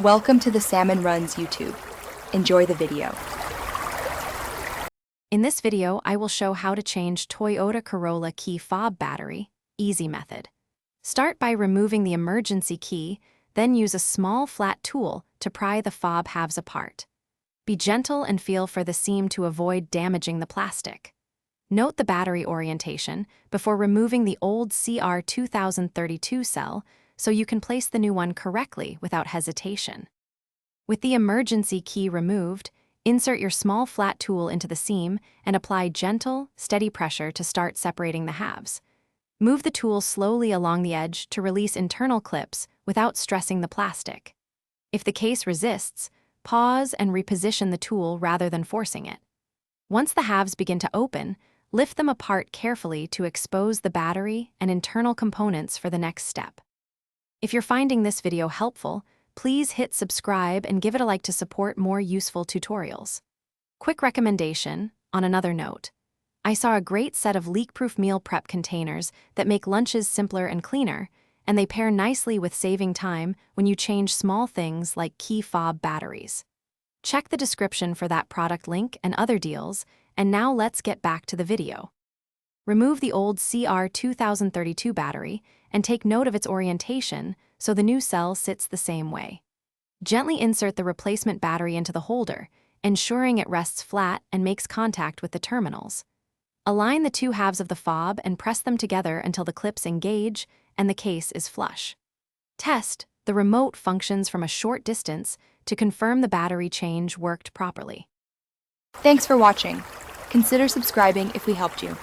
Welcome to the Salmon Runs YouTube. Enjoy the video. In this video, I will show how to change Toyota Corolla key fob battery, easy method. Start by removing the emergency key, then use a small flat tool to pry the fob halves apart. Be gentle and feel for the seam to avoid damaging the plastic. Note the battery orientation before removing the old CR2032 cell so you can place the new one correctly without hesitation. With the emergency key removed, insert your small flat tool into the seam and apply gentle, steady pressure to start separating the halves. Move the tool slowly along the edge to release internal clips without stressing the plastic. If the case resists, pause and reposition the tool rather than forcing it. Once the halves begin to open, lift them apart carefully to expose the battery and internal components for the next step. If you're finding this video helpful, please hit subscribe and give it a like to support more useful tutorials. Quick recommendation, on another note. I saw a great set of leak-proof meal prep containers that make lunches simpler and cleaner, and they pair nicely with saving time when you change small things like key fob batteries. Check the description for that product link and other deals, and now let's get back to the video. Remove the old CR2032 battery and take note of its orientation so the new cell sits the same way. Gently insert the replacement battery into the holder, ensuring it rests flat and makes contact with the terminals. Align the two halves of the fob and press them together until the clips engage and the case is flush. Test: the remote functions from a short distance to confirm the battery change worked properly. Thanks for watching. Consider subscribing if we helped you.